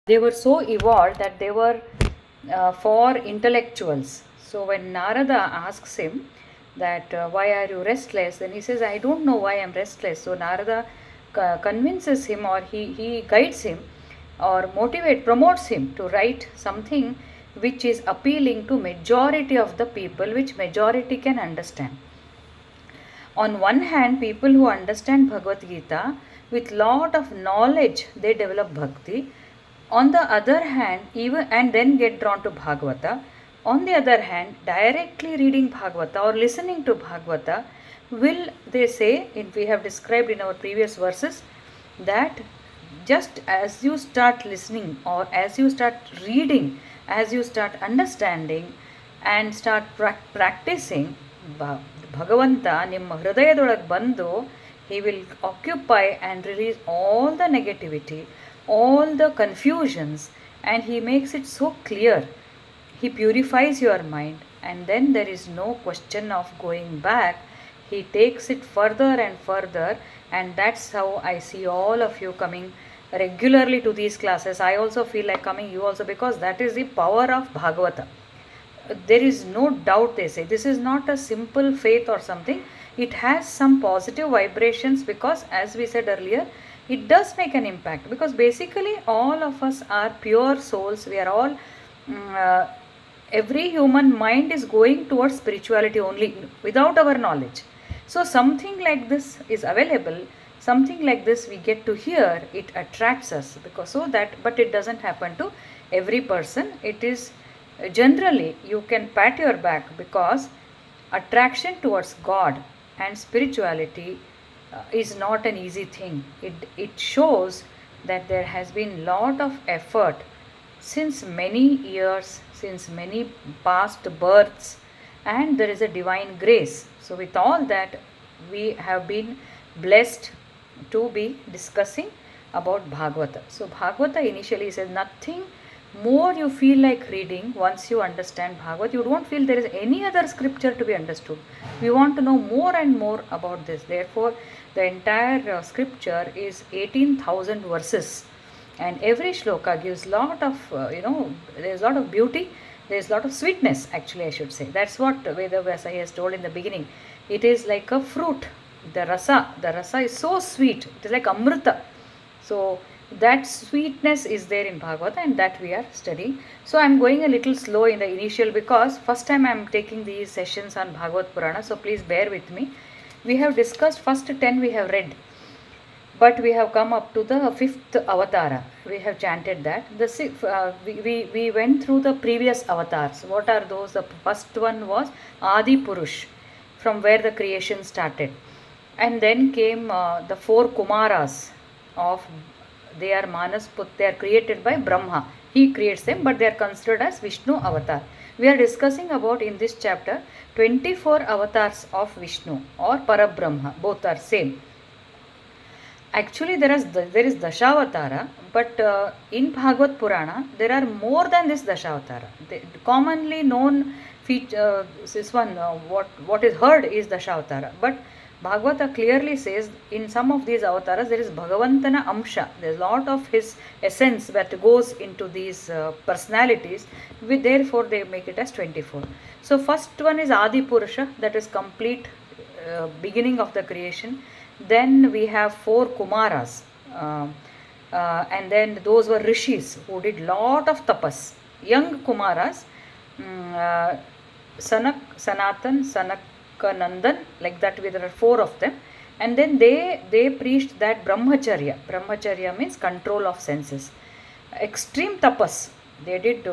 They were so evolved that they were for intellectuals. So when Narada asks him that why are you restless, then he says, I don't know why I'm restless. So Narada convinces him, or he guides him or promotes him to write something which is appealing to majority of the people, which majority can understand. On one hand, people who understand Bhagavad Gita with lot of knowledge, they develop bhakti. On the other hand, even and then get drawn to Bhagavata. On the other hand, directly reading Bhagavata or listening to Bhagavata will, they say, we have described in our previous verses, that just as you start listening or as you start reading, as you start understanding and start practicing, ಭಗವಂತ ನಿಮ್ಮ ಹೃದಯದೊಳಗೆ ಬಂದು he will occupy and release all the negativity, all the confusions, and he makes it so clear. He purifies your mind, and then there is no question of going back. He takes it further and further, and that's how I see all of you coming regularly to these classes. I also feel like coming, you also, because that is the power of Bhagavata. There is no doubt, they say this is not a simple faith or something. It has some positive vibrations, because as we said earlier, it does make an impact, because basically all of us are pure souls. We are all every human mind is going towards spirituality only without our knowledge. So something like this is available, something like this we get to hear, it attracts us, because so that, but it doesn't happen to every person. It is generally, you can pat your back, because attraction towards God and spirituality is not an easy thing. It shows that there has been lot of effort since many years, since many past births, and there is a divine grace. So with all that, we have been blessed to be discussing about Bhagavata. So Bhagavata initially says nothing more you feel like reading. Once you understand Bhagavad, you don't feel there is any other scripture to be understood. We want to know more and more about this. Therefore, the entire scripture is 18,000 verses, and every shloka gives lot of there's a lot of beauty, there's a lot of sweetness, actually I should say. That's what Vedavasa has told in the beginning. It is like a fruit. The rasa is so sweet, it is like amrita. So that sweetness is there in Bhagavata, and that we are studying. So I'm going a little slow in the initial, because first time I'm taking these sessions on Bhagavad Purana, so please bear with me. We have discussed first 10, we have read, but we have come up to the 5th avatara. We have chanted that. We went through the previous avatars. What are those? The first one was Adi Purush, from where the creation started, and then came the 4 Kumaras of, they are they are created by Brahma. He creates them, but they are considered as Vishnu avatar. We are discussing about in this chapter 24 avatars of Vishnu or Parabrahma. Both are same. Actually, there is Dashavatara, but in Bhagavad Purana there are more than this Dashavatara. The commonly known feature, this one, what is heard is Dashavatara, but Bhagavata clearly says in some of these avatars there is Bhagavantana Amsha. There is a lot of his essence that goes into these personalities. Therefore, they make it as 24. So first one is Adi Purusha, that is complete beginning of the creation. Then we have 4 Kumaras, and then those were rishis who did lot of tapas. Young Kumaras, Sanak, Sanatan, Sanaka-Nandan, like that. There are 4 of them, and then they preached that Brahmacharya. Brahmacharya means control of senses. Extreme tapas. They did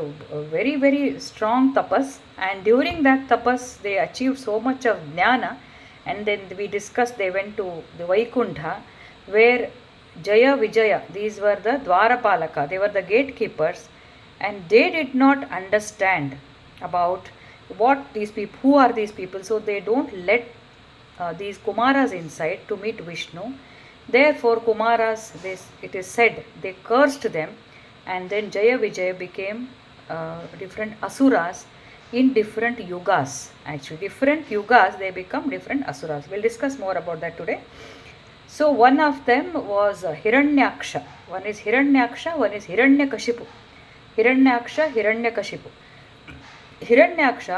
very, very strong tapas, and during that tapas they achieved so much of jnana. And then we discussed, they went to the Vaikuntha, where Jaya Vijaya, these were the Dwarapalaka, they were the gatekeepers, and they did not understand about what these people, who are these people, so they don't let these Kumaras inside to meet Vishnu. Therefore Kumaras, it is said, they cursed them, and then Jaya Vijaya became different asuras in different yugas. Actually, different yugas, they become different asuras. We'll discuss more about that today. So one of them was Hiranyaksha. One is Hiranyaksha, one is Hiranyakashipu. Hiranyaksha, Hiranyakashipu. Hiranyaksha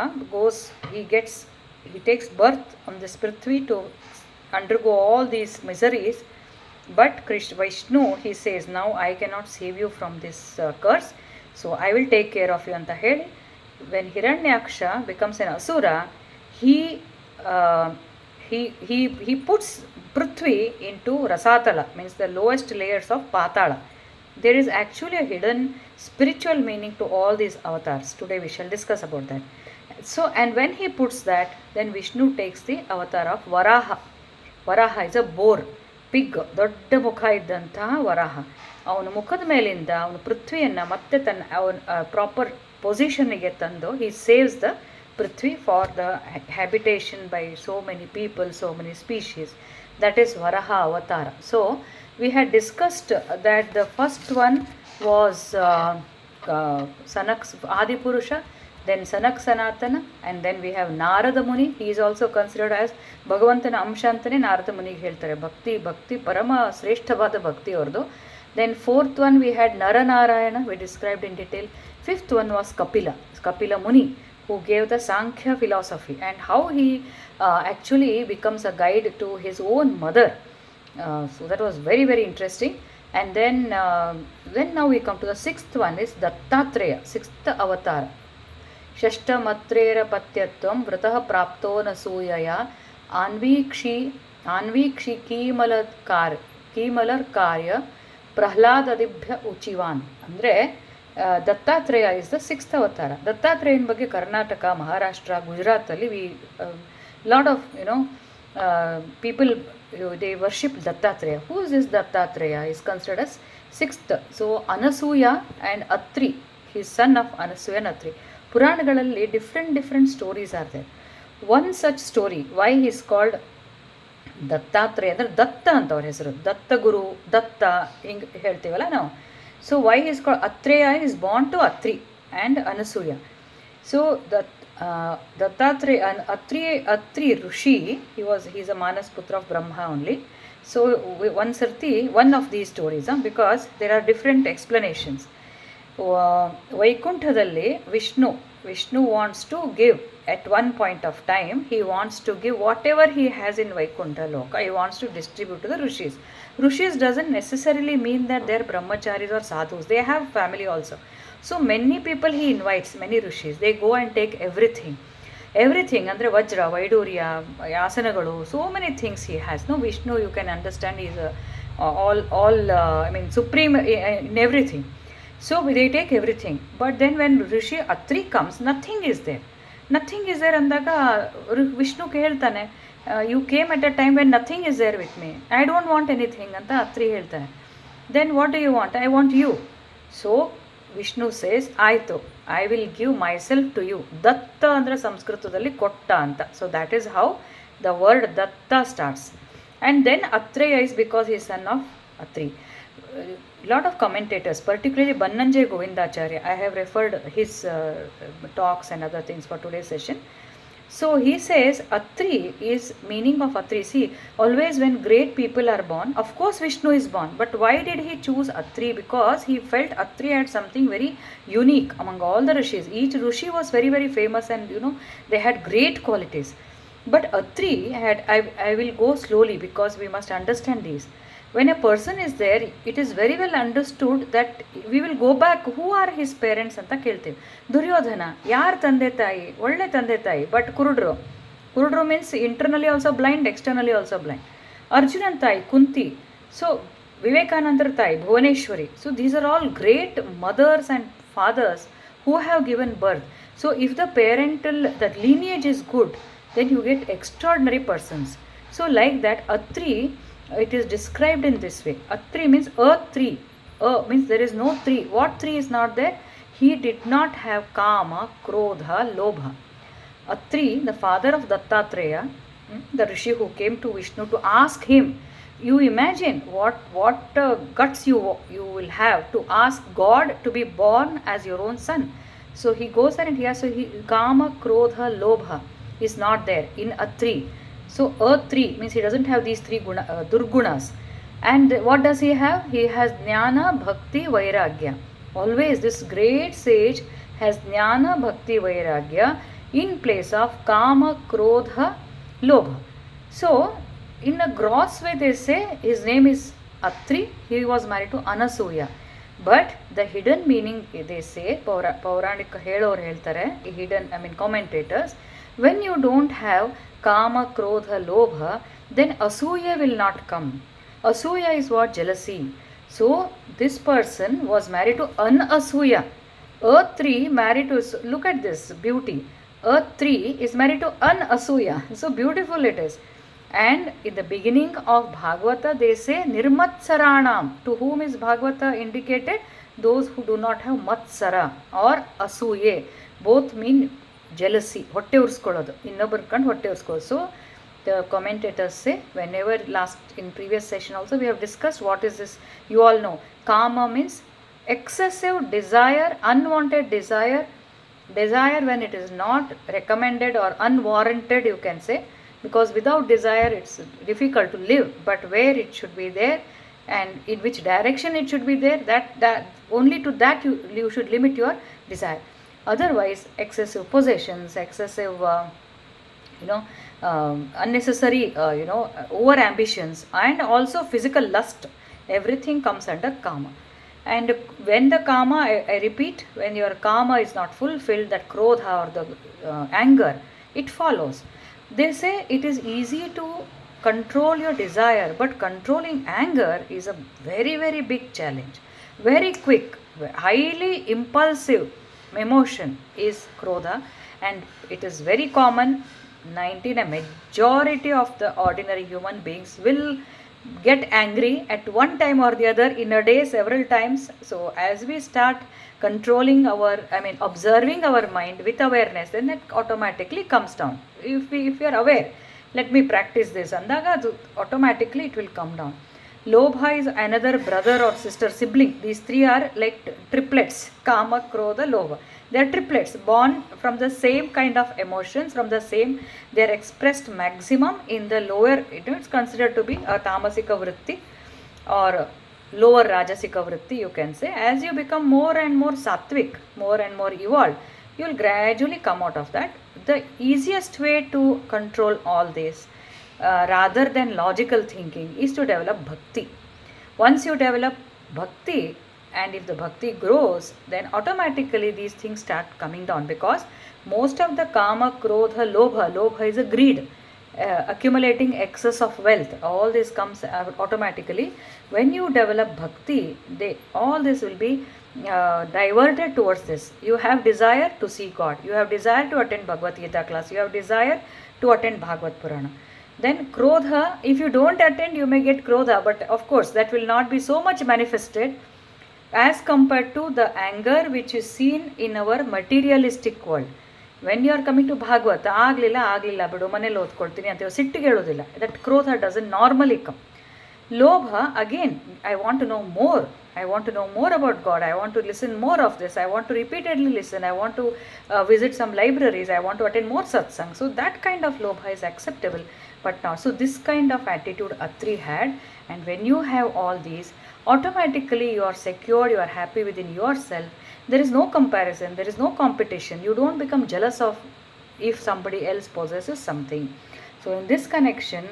he takes birth on this Prithvi to undergo all these miseries. But Vishnu, he says, now I cannot save you from this curse, so I will take care of you anta heli. When Hiranyaksha becomes an asura, he puts Prithvi into Rasatala, means the lowest layers of Patala. There is actually a hidden spiritual meaning to all these avatars. Today we shall discuss about that. So, and when he puts that, then Vishnu takes the avatar of Varaha. Varaha is a boar, pig, ದೊಡ್ಡ ಮುಖ ಇದ್ದಂತಹ ವರಾಹ. ಅವನ ಮುಖದ ಮೇಲಿಂದ ಅವನು ಪೃಥ್ವಿಯನ್ನು ಮತ್ತೆ ತನ್ನ proper ಪೊಸಿಷನ್ನಿಗೆ ತಂದು he saves the Prithvi for the habitation by so many people, so many species. That is Varaha Avatara. So we had discussed that the first one was Sanak Adipurusha, then Sanak Sanatana, and then we have Narada Muni. He is also considered as Bhagavantana Amsha antane Narada Muni ಹೇಳ್ತಾರೆ. ಭಕ್ತಿ ಪರಮ ಶ್ರೇಷ್ಠವಾದ ಭಕ್ತಿ ಅವ್ರದ್ದು. Then fourth one we had Naranarayana, we described in detail. Fifth one was Kapila Muni, who gave the Sankhya philosophy and how he actually becomes a guide to his own mother. So that was very, very interesting. And then now we come to the sixth one is Dattatreya, sixth avatar. ಷಷ್ಟಮತ್ರೇರ ಪತ್ಯತ್ವಂ ವೃತಃ ಪ್ರಾಪ್ತೋ ನ ಸೂಯಯ ಆನ್ವೀಕ್ಷಿ ಕೀಮಲರ್ ಕಾರ್ಯ ಪ್ರಹ್ಲಾದದಿಭ್ಯ ಉಚಿವಾನ್. ಅಂದರೆ Dattatreya is the sixth ಅವತಾರ. ದತ್ತಾತ್ರೇಯನ ಬಗ್ಗೆ ಕರ್ನಾಟಕ, ಮಹಾರಾಷ್ಟ್ರ, ಗುಜರಾತಲ್ಲಿ lot of people they worship Dattatreya. Who is this Dattatreya? Is considered as sixth. So Anasuya and Atri, his son of Anasuya and Atri. ಪುರಾಣಗಳಲ್ಲಿ different stories are there. One such story why is called Dattatreya ಅಂದರೆ ದತ್ತ ಅಂತ ಅವ್ರ ಹೆಸರು, ದತ್ತ ಗುರು, ದತ್ತ ಹಿಂಗೆ ಹೇಳ್ತೀವಲ್ಲ ನಾವು. So why is called Atreya is born to Atri and Anasuya. So Dattatreya Atri rishi, is a manas putra of Brahma only. So one ಸರ್ತಿ one of these stories, because there are different explanations. ವೈಕುಂಠದಲ್ಲಿ Vishnu wants to give at one point of time. He wants to give whatever he has in Vaikuntha Loka, he wants to distribute to the Rishis. Rishis doesn't necessarily mean that they're brahmacharis or sadhus, they have family also. So many people he invites, many Rishis, they go and take everything ಅಂದರೆ ವಜ್ರ, ವೈಡೂರ್ಯ, ಆಸನಗಳು, so many things he has. No, Vishnu, you can understand, he is supreme in everything. So they take everything. But then when Rishi Atri comes, nothing is there ಅಂದಾಗ ವಿಷ್ಣು ಹೇಳ್ತಾನೆ, you came at a time when nothing is there with me, I don't want anything ಅಂತ ಅತ್ರಿ ಹೇಳ್ತಾನೆ. Then what do you want? I want you. So Vishnu says, ಆಯಿತು, I will give myself to you. Datta ಅಂದರೆ ಸಂಸ್ಕೃತದಲ್ಲಿ ಕೊಟ್ಟ ಅಂತ. So that is how the word Datta starts. And then Atreya is because he is son of Atri. Lot of commentators, particularly Bannanjay Govindacharya, I have referred his talks and other things for today's session. So he says Atri is meaning of Atri. See, always when great people are born, of course Vishnu is born, but why did he choose Atri? Because he felt Atri had something very unique among all the rishis. Each rishi was very, very famous and they had great qualities. But Atri had, I will go slowly because we must understand these. When a person is there, it is very well understood that we will go back, who are his parents ಅಂತ ಕೇಳ್ತೀವಿ. ದುರ್ಯೋಧನ ಯಾರ ತಂದೆ ತಾಯಿ? ಒಳ್ಳೆ ತಂದೆ ತಾಯಿ, but ಕುರುಡ್ರು means internally also blind, externally also blind. ಅರ್ಜುನನ್ ತಾಯಿ ಕುಂತಿ. ಸೊ ವಿವೇಕಾನಂದರ ತಾಯಿ Bhuvaneshwari. So these are all great mothers and fathers who have given birth. So if the that lineage is good, then you get extraordinary persons. So like that, Atri, it is described in this way. Atri means tree. Means there is no tree. What tree is not there? He did not have kama, krodha, lobha. Atri, the father of Dattatreya, the rishi who came to Vishnu to ask him. You imagine what guts you will have to ask God to be born as your own son. So he goes there and kama, krodha, lobha is not there in Atri. So Atri means he doesn't have these three durgunas. And what does he have? He has Jnana, Bhakti, Vairagya. Always this great sage has Jnana, Bhakti, Vairagya in place of Kama, Krodha, Lobha. So, in a gross way, they say his name is Atri. He was married to Anasuya. But the hidden meaning, they say, Pauranika Helor Heltare, hidden, commentators, when you don't have Kama, Krodha, Lobha, then Asuya will not come. Asuya is what? Jealousy. So this person was married to an Asuya. Earth 3 married to, look at this beauty. Earth 3 is married to an Asuya. So beautiful it is. And in the beginning of Bhagavata, they say Nirmatsaranam. To whom is Bhagavata indicated? Those who do not have Matsara or Asuye. Both mean jealousy. Hotte urskolodu. Innobbar kandu hotte urskolodu. So the commentators say, whenever in previous session also we have discussed what is this. You all know. Kama means excessive desire, unwanted desire. Desire when it is not recommended or unwarranted, you can say. Because without desire it's difficult to live, but where it should be there and in which direction it should be there, that only to that you should limit your desire. Otherwise excessive possessions, excessive unnecessary over ambitions, and also physical lust, everything comes under Kama. And when the Kama, I repeat, when your Kama is not fulfilled, that Krodha or the anger, it follows. They say it is easy to control your desire, but controlling anger is a very, very big challenge. Very quick, highly impulsive emotion is Krodha, and it is very common. A majority of the ordinary human beings will get angry at one time or the other in a day several times. So as we start controlling observing our mind with awareness, then it automatically comes down. If you are aware, let me practice this, andaga automatically it will come down. Lobha is another brother or sister sibling. These three are like triplets: Kama, Krodha, Lobha. They are triplets born from the same kind of emotions, from the same, they are expressed maximum in the lower, it is considered to be a Tamasika Vritti or lower Rajasika Vritti, you can say. As you become more and more sattvic, more and more evolved, you will gradually come out of that. The easiest way to control all this, rather than logical thinking, is to develop bhakti. Once you develop bhakti, and if the bhakti grows, then automatically these things start coming down, because most of the Kama, Krodha, Lobha is a greed, accumulating excess of wealth. All this comes automatically. When you develop bhakti, all this will be diverted towards this. You have desire to see God, you have desire to attend Bhagavad Gita class, you have desire to attend Bhagavad Purana. Then Krodha, if you don't attend, you may get Krodha, but of course that will not be so much manifested as compared to the anger which is seen in our materialistic world. When you are coming to Bhagavata, ಆಗ್ಲಿಲ್ಲ ಬಿಡು ಮನೇಲಿ ಓದ್ಕೊಳ್ತೀನಿ ಅಂತ ಸಿಟ್ಟಿಗೆ ಹೇಳೋದಿಲ್ಲ. That Krodha doesn't normally come. Lobha, again, I want to know more. I want to know more about God. I want to listen more of this. I want to repeatedly listen. I want to visit some libraries. I want to attend more satsang. So that kind of Lobha is acceptable. But now, so this kind of attitude Atri had, and when you have all these, automatically you are secure, you are happy within yourself. There is no comparison, there is no competition. You don't become jealous of if somebody else possesses something. So in this connection,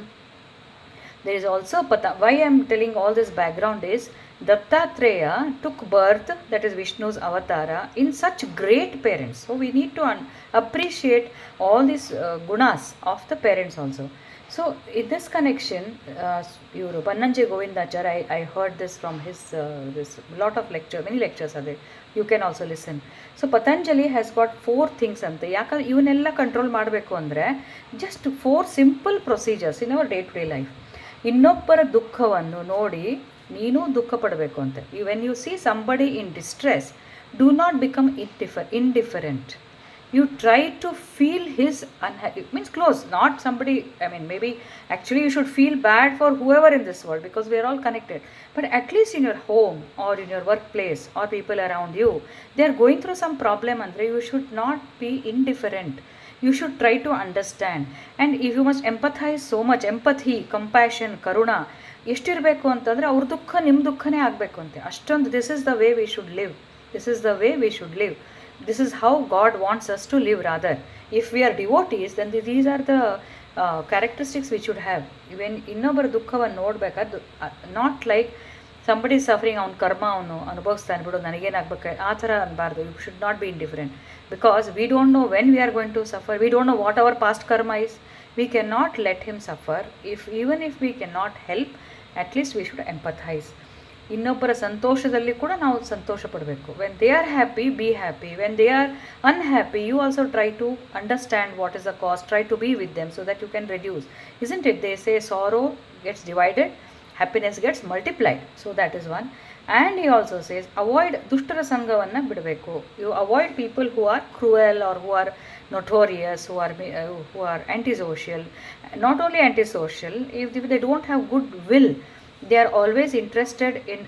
there is also why I am telling all this background is, Dattatreya took birth, that is Vishnu's avatara, in such great parents. So we need to appreciate all these gunas of the parents also. So in this connection, Bannanjay Govindachar, I heard this from his this lot of lecture, many lectures are there. You can also listen. So Patanjali has got 4 things ante. Yakandre ಇವನ್ನೆಲ್ಲ control ಮಾಡಬೇಕು ಅಂದರೆ just 4 simple procedures in our day to day life. ಇನ್ನೊಬ್ಬರ ದುಃಖವನ್ನು ನೋಡಿ ನೀನು ದುಃಖ ಪಡಬೇಕು ಅಂತ. When you see somebody in distress, do not become indifferent. You try to feel his unhappy, means close, not somebody, maybe actually you should feel bad for whoever in this world, because we are all connected. But at least in your home or in your workplace or people around you, they are going through some problem, Andre, you should not be indifferent. You should try to understand. And if you must empathize so much, empathy, compassion, karuna, ಎಷ್ಟಿರಬೇಕು ಅಂತಂದರೆ ಅವ್ರ ದುಃಖ ನಿಮ್ಮ ದುಃಖನೇ ಆಗಬೇಕು ಅಂತೆ ಅಷ್ಟೊಂದು. This is the way we should live, this is the way we should live, this is how God wants us to live rather. If we are devotees then these are the characteristics we should have. Even ಇನ್ನೊಬ್ಬರ ದುಃಖವನ್ನು ನೋಡಬೇಕಾದ್ದು, not like somebody suffering, ಅವ್ನ ಕರ್ಮ ಅವನು ಅನುಭವಿಸ್ತಾನೆ ಬಿಡು ನನಗೇನಾಗಬೇಕು ಆ ಥರ ಅನ್ಬಾರ್ದು. You should not be indifferent because we don't know when we are going to suffer, we don't know what our past karma is. We can not let him suffer. Even if we can not help, at least we should empathize. ಇನ್ನೊಬ್ಬರ ಸಂತೋಷದಲ್ಲಿ ಕೂಡ ನಾವು ಸಂತೋಷ ಪಡಬೇಕು. When they are happy, be happy. When they are unhappy, you also try to understand what is the cause, try to be with them so that you can reduce. Isn't it? They say sorrow gets divided, happiness gets multiplied. So that is one. And he also says avoid ದುಷ್ಟರ ಸಂಘವನ್ನು ಬಿಡಬೇಕು. You avoid people who are cruel or who are notorious, who are antisocial. Not only antisocial, if they don't have good will, they are always interested in,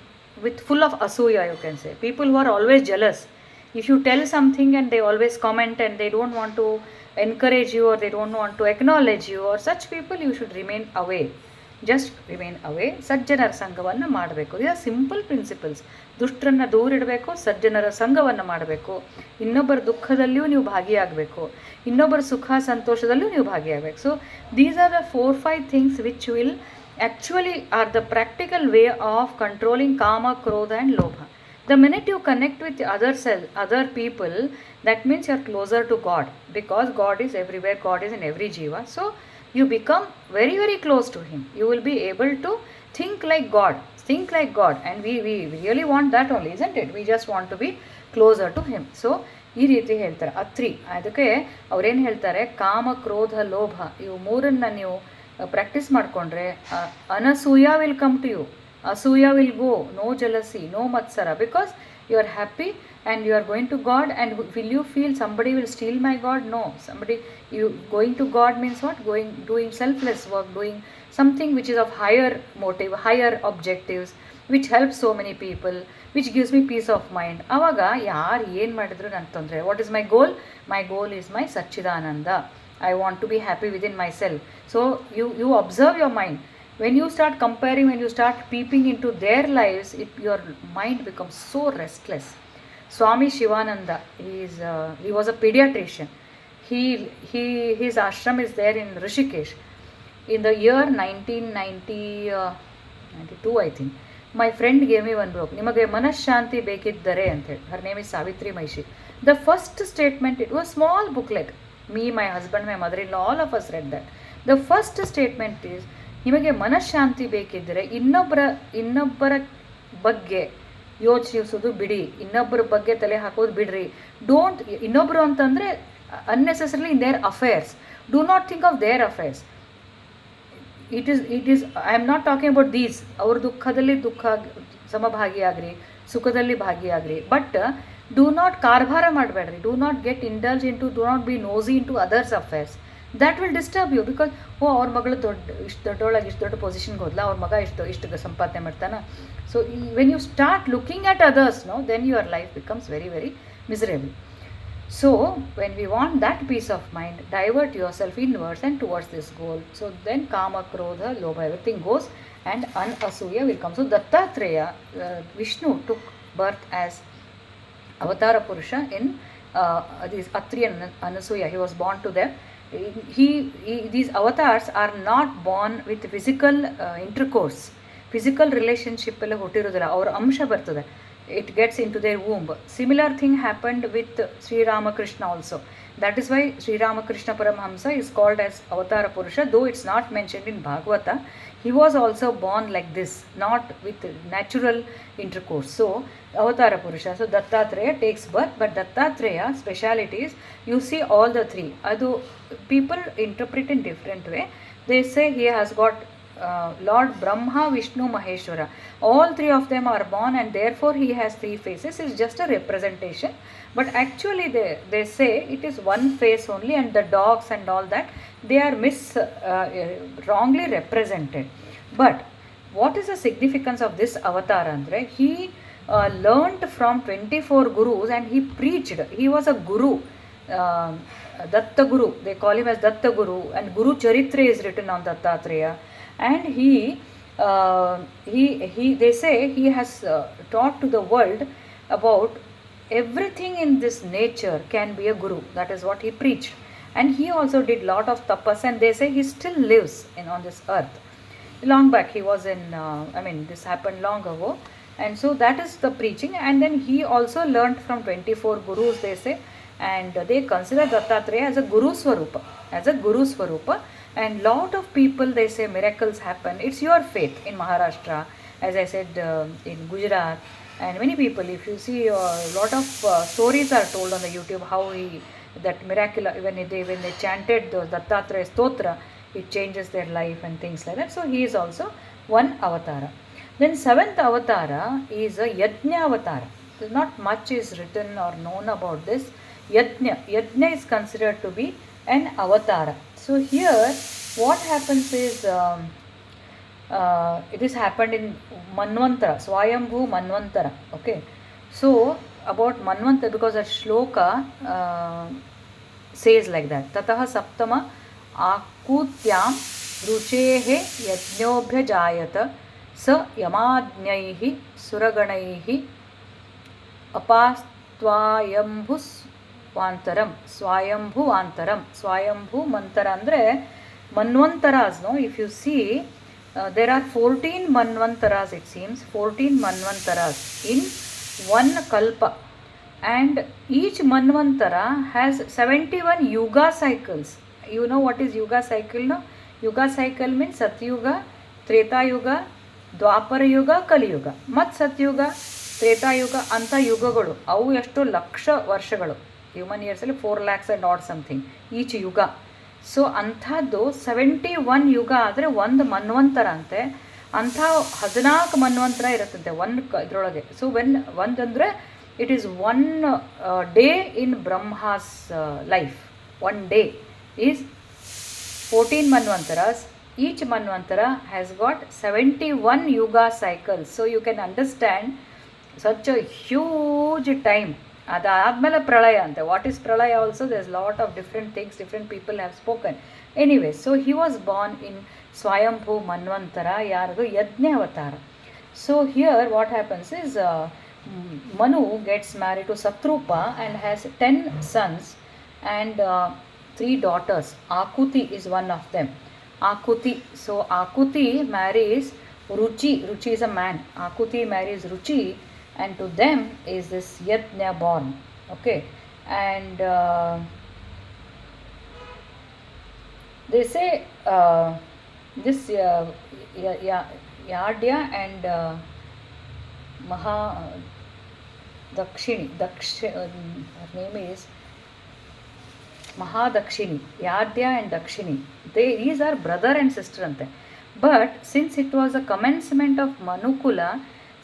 with full of asuya, you can say. People who are always jealous. If you tell something and they always comment and they don't want to encourage you or they don't want to acknowledge you, or such people you should remain away. Just remain away. ಸಜ್ಜನರ ಸಂಘವನ್ನು ಮಾಡಬೇಕು. ಇದು simple principles. ದುಷ್ಟರನ್ನು ದೂರಿಡಬೇಕು, ಸಜ್ಜನರ ಸಂಘವನ್ನು ಮಾಡಬೇಕು, ಇನ್ನೊಬ್ಬರ ದುಃಖದಲ್ಲಿಯೂ ನೀವು ಭಾಗಿಯಾಗಬೇಕು, ಇನ್ನೊಬ್ಬರ ಸುಖ ಸಂತೋಷದಲ್ಲಿಯೂ ನೀವು ಭಾಗಿಯಾಗಬೇಕು. So these are the 4-5 things which will actually are the practical way of controlling kama, krodha and ಲೋಭ. The minute you connect with other people, that means you are closer to God, because God is everywhere, God is in every jiva. So you become very, very close to Him. You will be able to think like God, and we really want that only, isn't it? We just want to be closer to Him. So ಈ ರೀತಿ ಹೇಳ್ತಾರೆ ಅತ್ರಿ. ಅದಕ್ಕೆ ಅವ್ರೇನು ಹೇಳ್ತಾರೆ, ಕಾಮ, ಕ್ರೋಧ, ಲೋಭ ಇವು ಮೂರನ್ನು ನೀವು ಪ್ರಾಕ್ಟೀಸ್ ಮಾಡಿಕೊಂಡ್ರೆ Anasuya will come to you, asuya will go, no jealousy, no matsara, because you are happy and you are going to God. And will you feel somebody will steal my God? No. You going to God means what? Doing selfless work, doing something which is of higher motive, higher objectives, which helps so many people, which gives me peace of mind. ಆವಾಗ ಯಾರು ಏನು ಮಾಡಿದ್ರು ನನಗೆ ತೊಂದರೆ. What is my goal? My goal is my Sachchidananda. I want to be happy within myself. So you observe your mind. When you start comparing, when you start peeping into their lives, your mind becomes so restless. Swami Shivananda, he was a pediatrician. His ashram is there in Rishikesh. In the year 1992, I think, my friend gave me one book. Nimage Manashanti Bekiddare ante ಹೇಳಿ. Her name is Savitri Maishi. The first statement, it was small booklet. Me, my husband, my mother-in-law, all of us read that. The first statement is, ನಿಮಗೆ ಮನಃಶಾಂತಿ ಬೇಕಿದ್ದರೆ ಇನ್ನೊಬ್ಬರ ಬಗ್ಗೆ ಯೋಚಿಸೋದು ಬಿಡಿ, ಇನ್ನೊಬ್ಬರ ಬಗ್ಗೆ ತಲೆ ಹಾಕೋದು ಬಿಡ್ರಿ. ಡೋಂಟ್, ಇನ್ನೊಬ್ಬರು ಅಂತಂದರೆ unnecessarily in their affairs. Do not think of their affairs. It is I am not talking about these. ಅವ್ರ ದುಃಖದಲ್ಲಿ ಸಮಭಾಗಿಯಾಗ್ರಿ, ಸುಖದಲ್ಲಿ ಭಾಗಿಯಾಗ್ರಿ, ಬಟ್ ಡೂ ನಾಟ್ ಕಾರ್ಭಾರ ಮಾಡಬೇಡ್ರಿ. Do not get indulge into, do not be nosy into others affairs. That will disturb you. Because ಅವ್ರ ಮಗಳು ಇಷ್ಟು ದೊಡ್ಡೊಳಗೆ ಇಷ್ಟು ದೊಡ್ಡ ಪೊಸಿಷನ್ಗೆ ಹೋದ್ಲ, ಅವ್ರ ಮಗ ಇಷ್ಟು ಸಂಪಾದನೆ ಮಾಡ್ತಾನೆ. So when you start looking at others, then your life becomes very, very miserable. So when we want that peace of mind, divert yourself inwards and towards this goal. So then kama, krodha, lobha, everything goes, and anasuya will come. So Dattatreya, Vishnu took birth as Avatara Purusha in these Atri and Anasuya. He was born to them. These avatars are not born with physical intercourse, physical relationship alle hottirodilla, avara amsha bartade, it gets into their womb. Similar thing happened with Sri Ramakrishna also. That is why Sri Ramakrishna Paramahamsa is called as Avatara Purusha, though it's not mentioned in Bhagavata. He was also born like this, not with natural intercourse. So Avatara Purusha. So Dattatreya takes birth, but Dattatreya specialities, you see all the three. Adu people interpret in different way. They say he has got Lord Brahma, Vishnu, Maheshwara. All three of them are born, and therefore he has three faces. It's just a representation, but actually they say it is one face only, and the dogs and all that, they are wrongly represented. But what is the significance of this avatar andre, he learned from 24 gurus and he preached. He was a guru, Datta Guru, they call him as Datta Guru, and Guru Charitra is written on Dattatreya. And he they say he has taught to the world about everything in this nature can be a guru. That is what he preached. And he also did lot of tapas, and they say he still lives on this earth. Long back he was in, this happened long ago. And so that is the preaching. And then he also learned from 24 gurus, they say. And they consider Dattatreya as a guru swarupa, and lot of people, they say, miracles happen. It's your faith in Maharashtra, as I said, in Gujarat, and many people, if you see, a lot of stories are told on the YouTube how that miracle, when they chanted the Dattatreya stotra, it changes their life and things like that. So he is also one avatara. Then seventh avatara is a Yajna avatara. Not much is written or known about this. Yajna is considered to be an avatara. So here what happens is, it is happened in Manvantara, Swayambhu Manvantara. Okay, so about Manvantara, because that shloka says like that, Tataha Saptama Akutyam Ruchehe Yajnobhya Jayata Sa Yamadnyaihi Suraganaihi Apastvayambhus Vantaram, Swayambhu Vantaram. Swayambhu Mantara andre Manvantaras, no? If you see, there are 14 Manvantaras, it seems, 14 Manvantaras in one Kalpa. And each Manvantara has 71 Yuga cycles. You know what is Yuga cycle, no? Yuga cycle means Satyuga, Treta Yuga, Dwapara Yuga, Kali Yuga. Mat Satyuga, Treta Yuga anta ಯುಗಗಳು, ಅವು ಎಷ್ಟು ಲಕ್ಷ ವರ್ಷಗಳು, human ಇಯರ್ಸಲ್ಲಿ 4 lakhs and odd something each yuga. So ಅಂಥದ್ದು 71 ಯುಗ ಆದರೆ ಒಂದು ಮನ್ವಂತರ ಅಂತೆ. ಅಂಥ 14 ಮನ್ವಂತರ ಇರುತ್ತಂತೆ ಒಂದು ಇದರೊಳಗೆ. ಸೊ ಒಂದಂದರೆ it is one day in Brahma's life. One day is 14 manvantaras. Each manvantara has got 71 yuga cycles. So you can understand such a huge time. ಅದಾದಮೇಲೆ ಪ್ರಳಯ ಅಂತೆ. What is pralaya also, there is lot of different things, different people have spoken. Anyway, so he was born in Swayambhu manvantara, ಯಾರದು ಯಜ್ಞ ಅವತಾರ. So here what happens is, Manu gets married to Satrupa and has 10 sons and 3 daughters. Akuti is one of them. Akuti. So Akuti marries Ruchi. Ruchi is a man. Akuti marries Ruchi, and to them is this Yajna born. Okay, and they say this Yadya and Maha Dakshini. Her name is Mahadakshini. Yadya and Dakshini. These are brother and sister ante. But since it was a commencement of Manukula,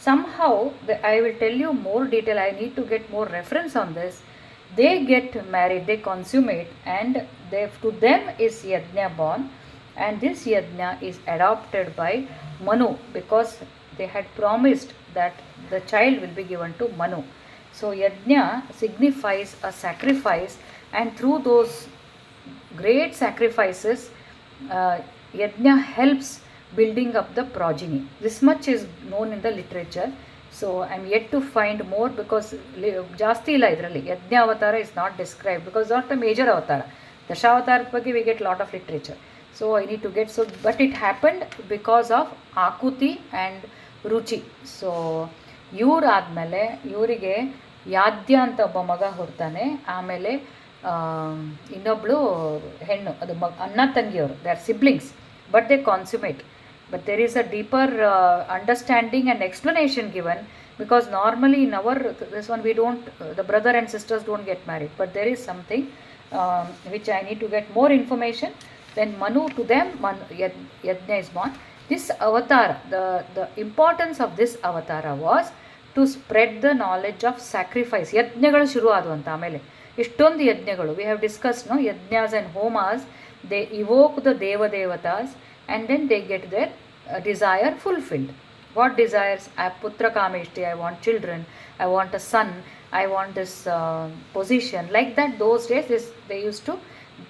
somehow I will tell you more detail. I need to get more reference on this. They get married, they consummate, and to them is Yajna born, and this Yajna is adopted by Manu because they had promised that the child will be given to Manu. So Yajna signifies a sacrifice, and through those great sacrifices, Yajna helps building up the progeny. This much is known in the literature. So I am yet to find more because ಜಾಸ್ತಿ ಇಲ್ಲ ಇದರಲ್ಲಿ. ಯಜ್ಞ ಅವತಾರ is not described because not a major ಅವತಾರ. ದಶಾವತಾರದ ಬಗ್ಗೆ we get lot of literature. So I need to get, but it happened because of Akuti and Ruchi. So ಇವರಾದ್ಮೇಲೆ ಇವರಿಗೆ ಯಾದ್ಯ ಅಂತ ಒಬ್ಬ ಮಗ ಹುಡ್ತಾನೆ. ಆಮೇಲೆ ಇನ್ನೊಬ್ಳು ಹೆಣ್ಣು, ಅದು ಅಣ್ಣ ತಂಗಿಯವರು, they are siblings, but they consummate. But there is a deeper understanding and explanation given, because normally in our this one we don't, the brother and sisters don't get married, but there is something which I need to get more information. Then Manu, to them Yajna is born. This avatar, the importance of this avatara was to spread the knowledge of sacrifice. ಯಜ್ಞಗಳು ಶುರು ಆದವು ಅಂತ. ಆಮೇಲೆ ಇಷ್ಟೊಂದು ಯಜ್ಞಗಳು we have discussed, no? Yajnas and homas, they evoke the devatas, and then they get their desire fulfilled. What desires? Putra kameshti, I want children, I want a son, I want this position. Like that, those days they used to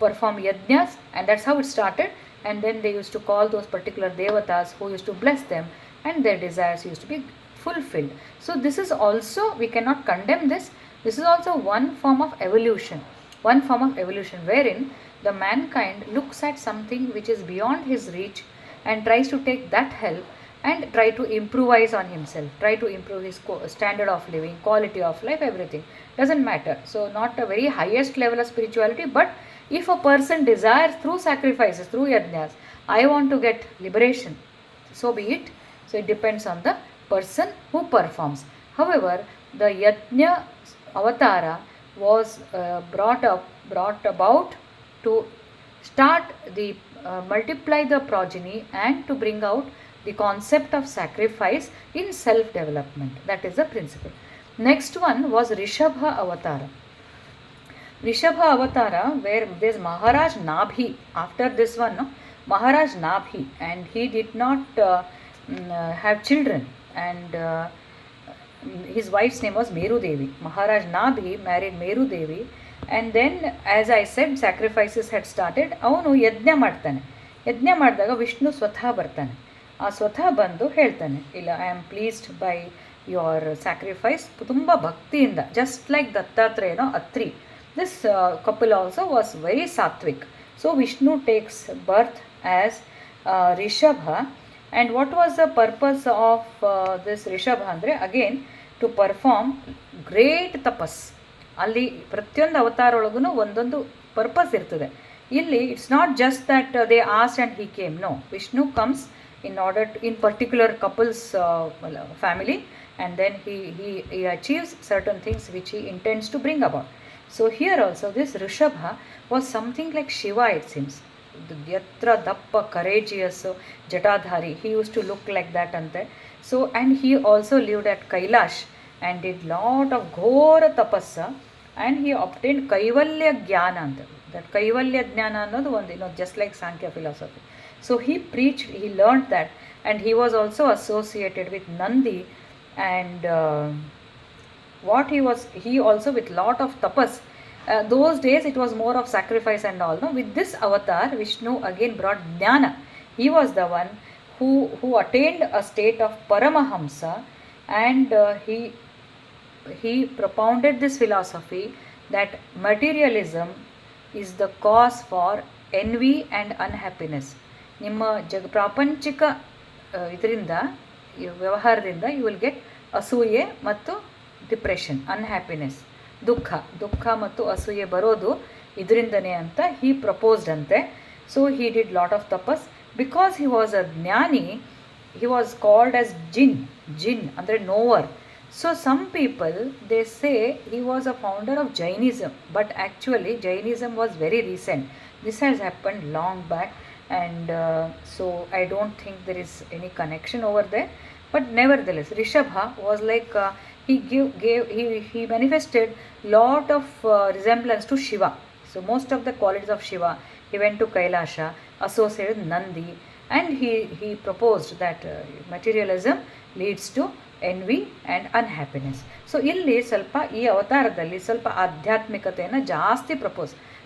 perform yajnas, and that's how it started. and then they used to call those particular devatas who used to bless them, and their desires used to be fulfilled. So this is also, we cannot condemn this. This is also one form of evolution, wherein the mankind looks at something which is beyond his reach and tries to take that help and try to improvise on himself, try to improve his standard of living, quality of life, everything. Doesn't matter. So not a very highest level of spirituality, but if a person desires through sacrifices, through yajnas, I want to get liberation, so be it. So it depends on the person who performs. However, the yajna avatara was brought about to start the multiply the progeny and to bring out the concept of sacrifice in self development. That is the principle. Next one was Rishabha avatara. Rishabha avatara, where there is Maharaj Nabhi. After this one, no? Maharaj Nabhi, and he did not have children, and his wife's name was Meru Devi. Maharaj Nabhi married Meru Devi, and then, as I said, sacrifices had started. ಅವನು ಯಜ್ಞ ಮಾಡ್ತಾನೆ. ಯಜ್ಞ ಮಾಡಿದಾಗ ವಿಷ್ಣು ಸ್ವತಃ ಬರ್ತಾನೆ. ಆ ಸ್ವತಃ ಬಂದು ಹೇಳ್ತಾನೆ, ಇಲ್ಲ, I am pleased by your sacrifice. ತುಂಬ ಭಕ್ತಿಯಿಂದ, ಜಸ್ಟ್ ಲೈಕ್ ದತ್ತಾತ್ರೇಯನೋ Atri. This couple also was very satvik. So Vishnu takes birth as Rishabha. And what was the purpose of this Rishabha ಅಂದರೆ, ಅಗೇನ್ ಟು ಪರ್ಫಾರ್ಮ್ ಗ್ರೇಟ್ ತಪಸ್. ಅಲ್ಲಿ ಪ್ರತಿಯೊಂದು ಅವತಾರ ಒಳಗೂ ಒಂದೊಂದು ಪರ್ಪಸ್ ಇರ್ತದೆ. ಇಲ್ಲಿ it's not just that they asked and he came. No, Vishnu comes in order to, in particular couple's family, and then he achieves certain things which he intends to bring about. So here also this Rishabha was something like Shiva, it seems. Yatra Dappa, courageous, Jatadhari, he used to look like that ante. So, and he also lived at Kailash and did lot of ghora tapassa, and he obtained Kaivalya Jnana ante. That Kaivalya Jnana ಅನ್ನೋದು ಒಂದು, just like Sankhya philosophy. So he preached, he learned that, and he was also associated with Nandi, and he also with lot of tapas. Those days it was more of sacrifice and all. No, with this avatar, Vishnu again brought Jnana. He was the one who attained a state of Paramahamsa, and he propounded this philosophy that materialism is the cause for envy and unhappiness. ನಿಮ್ಮ ಪ್ರಾಪಂಚಿಕ ಇದರಿಂದ, ವ್ಯವಹಾರದಿಂದ you will get ಅಸೂಯೆ ಮತ್ತು depression, unhappiness, ದುಃಖ ಮತ್ತು ಅಸೂಯೆ ಬರೋದು ಇದರಿಂದನೇ ಅಂತ ಹಿ ಪ್ರಪೋಸ್ಡ್ ಅಂತೆ. So he did lot of ತಪಸ್. ಬಿಕಾಸ್ ಹಿ ವಾಸ್ ಅ ಜ್ಞಾನಿ, ಹಿ ವಾಸ್ ಕಾಲ್ಡ್ ಆಸ್ ಜಿನ್ ಅಂದರೆ nowhere. So some people, they say he was a founder of Jainism, but actually Jainism was very recent. This has happened long back, and so I don't think there is any connection over there. But nevertheless, Rishabha was like he manifested lot of resemblance to Shiva. So most of the qualities of Shiva. He went to Kailasha, associated with Nandi, and he proposed that materialism leads to envy and unhappiness. So ಇಲ್ಲಿ ಸ್ವಲ್ಪ ಈ ಅವತಾರದಲ್ಲಿ ಸ್ವಲ್ಪ ಆಧ್ಯಾತ್ಮಿಕತೆಯನ್ನು ಜಾಸ್ತಿ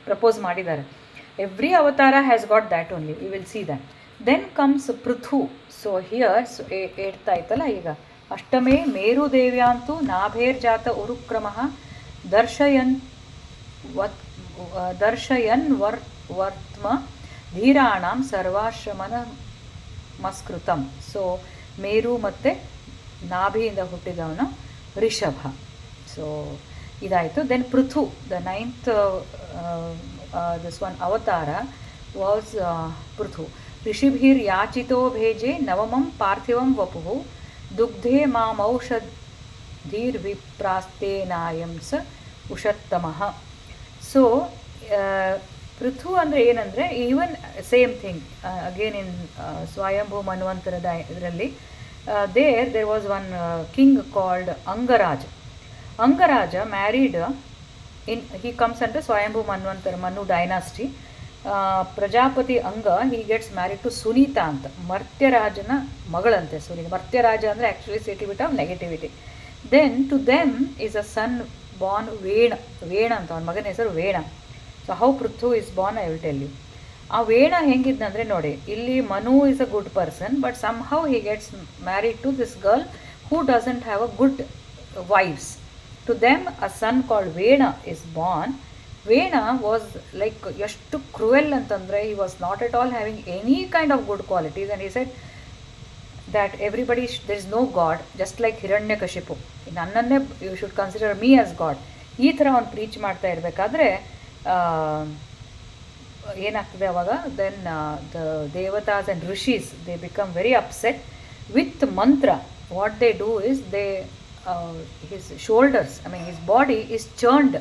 propose ಮಾಡಿದ್ದಾರೆ. Every avatara has got that only, we will see that. Then comes Prithu. So here ಹೇಳ್ತಾ ಇತ್ತಲ್ಲ ಈಗ, ಅಷ್ಟಮೇ ಮೇರುದೇವ್ಯಾಂತು ನಾಭೇರ್ಜಾತ ಉರುಕ್ರಮಃ ದರ್ಶಯನ್ ವರ್ತ್ಮ ಧೀರಾಣಾಂ ಸರ್ವಾಶ್ರಮನ ಮಸ್ಕೃತಂ. ಸೊ ಮೇರು ಮತ್ತು ನಾಭಿಯಿಂದ ಹುಟ್ಟಿದವನು ರಿಷಭ. ಸೊ ಇದಾಯಿತು. Then Prithu, the ninth this one avatara was Prithu. ಋಷಿಭಿರ್ ಯಾಚಿತೋ ಭೇಜೆ ನವಮಂ ಪಾರ್ಥಿವಂ ವಪುಃ ದುಗ್ಧೇ ಮಾಮೌಷಧೀರ್ವಿಪ್ರಾಸ್ತೇನಾಯಂ ಸ ಉಷತ್ತಮಃ. ಸೊ ಪೃಥು ಅಂದರೆ ಏನಂದರೆ, even same thing again in Swayambhu ಮನ್ವಂತರದ ಇದರಲ್ಲಿ there was one king called Angaraja. Angaraja married he comes under Swayambhu Manvantara Manu dynasty. Prajapati Anga, he gets married to Sunita anta, Martyarajana magalante. Sunita, Martyaraja ಅಂದರೆ actually it's a little bit of negativity. Then to them is a son born Vena ಅಂತ, ಅವನ ಮಗನ ಹೆಸರು ವೇಣ. So how Pruthu is born I will tell you. ಆ ವೇಣ ಹೆಂಗಿದ್ನಂದರೆ ನೋಡಿ, ಇಲ್ಲಿ Manu is a good person, but somehow he gets married to this girl who doesn't have a good wife's. To them a son called Vena is born. Vena was like ಎಷ್ಟು cruel ಅಂತಂದರೆ, he was not at all having any kind of good qualities, and he said that everybody there is no god, just like Hiranyakashipu, ನನ್ನನ್ನೇ you should consider me as God. ಈ ಥರ ಅವ್ನು preach ಮಾಡ್ತಾ ಇರಬೇಕಾದ್ರೆ ಏನಾಗ್ತದೆ ಅವಾಗ, then the devatas and rishis they become very upset with mantra. What they do is they his shoulders, I mean his body is churned,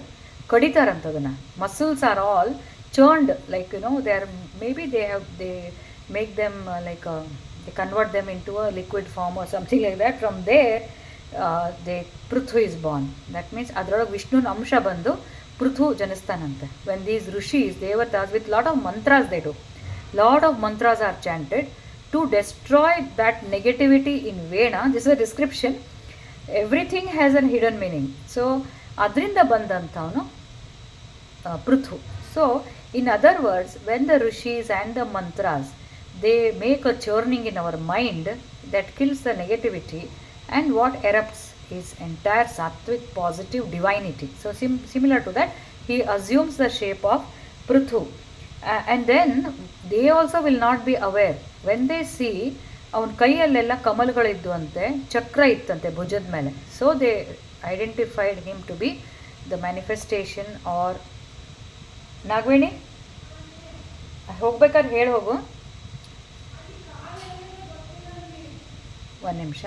ಕಡಿತಾರಂತದನ್ನು. Muscles are all churned, like you know they are maybe they make them like they convert them into a liquid form or something like that. From there Pruthu is born. That means adrolage Vishnun amsha bandu Pruthu janistanante. When these rishis, devatas, with lot of mantras they do, lot of mantras are chanted to destroy that negativity in Vena. This is a description. Everything has a hidden meaning. So adrinda bandantavanu Pruthu. So in other words, when the rishis and the mantras, they make a churning in our mind that kills the negativity, and what erupts is entire sattvic positive divinity. So similar to that, he assumes the shape of Pruthu, and then they also will not be aware. When they see ಅವನ ಕೈಯಲ್ಲೆಲ್ಲ ಕಮಲಗಳಿದ್ದು ಅಂತೆ, ಚಕ್ರ ಇತ್ತಂತೆ ಭುಜದ ಮೇಲೆ. So they identified him to be the manifestation or Nagaveni. ಹೋಗ್ಬೇಕಾದ್ರೆ ಹೇಳಿ ಹೋಗು. ಒಂದು ನಿಮಿಷ